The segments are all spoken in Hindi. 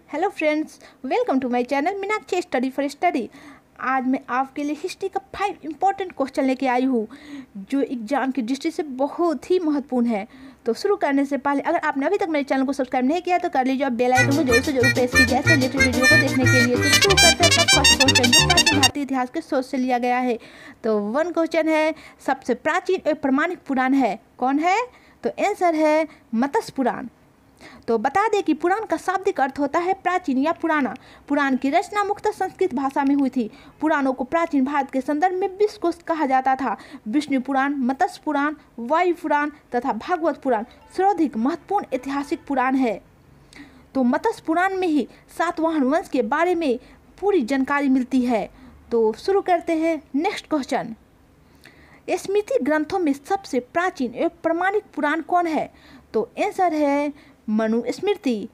Hello friends, welcome to my channel Meenakshi study for study. आज मैं आपके लिए हिस्ट्री का 5 इंपॉर्टेंट क्वेश्चन लेके आई हूँ जो एग्जाम की दृष्टि से बहुत ही महत्वपूर्ण है। तो शुरू करने से पहले अगर आपने अभी तक मेरे चैनल को सब्सक्राइब नहीं किया तो कर लीजिए और बेल आइकन को जरूर से जरूर प्रेस कीजिए ऐसे रिलेटेड वीडियो को देखने के लिए। तो शुरू करते हैं अपना फर्स्ट क्वेश्चन जो प्राचीन भारतीय इतिहास के सोच से लिया गया है। तो 1 क्वेश्चन है, सबसे प्राचीन और प्रमाणिक पुराण है कौन है? तो आंसर है मत्स्य पुराण। तो बता दें कि पुराण का शाब्दिक अर्थ होता है प्राचीन या पुराना। पुराण की रचना मुख्यतः संस्कृत भाषा में हुई थी। पुराणों को प्राचीन भारत के संदर्भ में 20 को कहा जाता था। विष्णु पुराण, मत्स्य पुराण, वायु पुराण तथा भागवत पुराण सर्वाधिक महत्वपूर्ण ऐतिहासिक पुराण है। तो मत्स्य पुराण में ही सातवाहन वंश के बारे में पूरी जानकारी मिलती है। तो शुरू करते हैं नेक्स्ट क्वेश्चन। स्मृति ग्रंथों में सबसे प्राचीन एवं प्रमाणिक पुराण कौन है? तो आंसर है मनुस्मृति।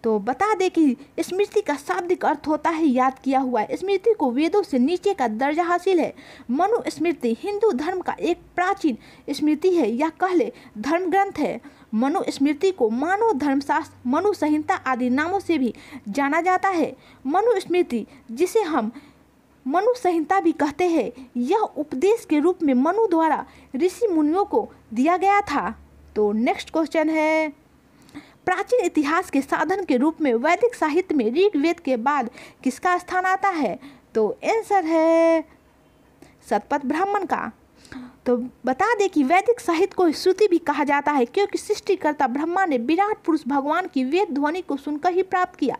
तो बता दें कि स्मृति का शाब्दिक अर्थ होता है याद किया हुआ। स्मृति को वेदों से नीचे का दर्जा हासिल है। मनुस्मृति हिंदू धर्म का एक प्राचीन स्मृति है या कह ले धर्म ग्रंथ है। मनुस्मृति को मानव धर्मशास्त्र, मनु संहिता आदि नामों से भी जाना जाता है। मनुस्मृति जिसे हम मनु संहिता भी कहते हैं, यह उपदेश के रूप में मनु द्वारा ऋषि मुनियों को दिया गया था। तो नेक्स्ट क्वेश्चन है, प्राचीन इतिहास के साधन के रूप में वैदिक साहित्य में ऋग्वेद के बाद किसका स्थान आता है? तो आंसर है शतपथ ब्राह्मण का। तो बता दें कि वैदिक साहित्य को श्रुति भी कहा जाता है क्योंकि सृष्टिकर्ता ब्रह्मा ने विराट पुरुष भगवान की वेद ध्वनि को सुनकर ही प्राप्त किया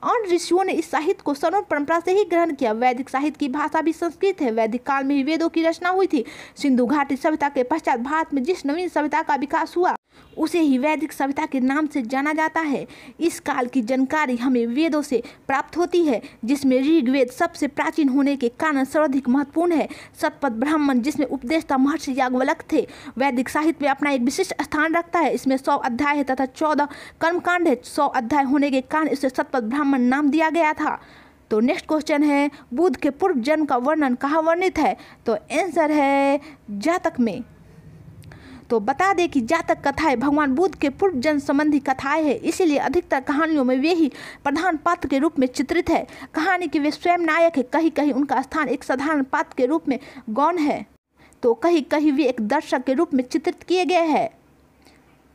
और ऋषियों ने इस साहित्य को सर्व परंपरा से ही ग्रहण किया। वैदिक साहित्य की भाषा भी संस्कृत है। वैदिक काल में ही वेदों की रचना हुई थी। सिंधु घाटी सभ्यता के पश्चात भारत में जिस नवीन सभ्यता का विकास हुआ उसे ही वैदिक सभ्यता के नाम से जाना जाता है। इस काल की जानकारी हमें वेदों से प्राप्त होती है जिसमें ऋग्वेद सबसे प्राचीन होने के कारण सर्वाधिक महत्वपूर्ण है। शतपथ ब्राह्मण जिसमें उपदेष्टा महर्षि याज्ञवल्क्य थे वैदिक साहित्य में अपना एक विशिष्ट स्थान रखता है। इसमें 100 अध्याय है तथा 14 कर्मकांड है। 100 अध्याय होने के कारण इसे शतपथ ब्राह्मण नाम दिया गया था। तो नेक्स्ट क्वेश्चन है, बुद्ध के पूर्व जन्म का वर्णन कहाँ वर्णित है? तो आंसर है जातक में। तो बता दें कि जातक कथाएं भगवान बुद्ध के पूर्व जन्म संबंधी कथाएं हैं, इसीलिए अधिकतर कहानियों में वे ही प्रधान पात्र के रूप में चित्रित है। कहानी के वे स्वयं नायक है। कहीं कहीं उनका स्थान एक साधारण पात्र के रूप में गौण है तो कहीं कहीं वे एक दर्शक के रूप में चित्रित किए गए हैं।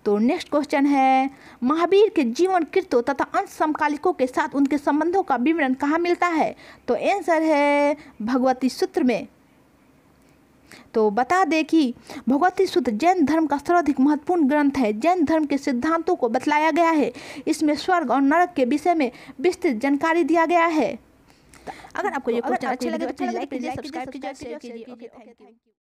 तो नेक्स्ट क्वेश्चन है, महावीर के जीवन कृत्यों तथा अंश समकालिकों के साथ उनके संबंधों का विवरण कहाँ मिलता है? तो आंसर है भगवती सूत्र में। तो बता दें कि भगवती सूत्र जैन धर्म का सर्वाधिक महत्वपूर्ण ग्रंथ है। जैन धर्म के सिद्धांतों को बतलाया गया है। इसमें स्वर्ग और नरक के विषय में विस्तृत जानकारी दिया गया है। अगर आपको ये क्वेश्चन अच्छे लगे तो प्लीज लाइक कीजिए, सब्सक्राइब कीजिए, शेयर कीजिए।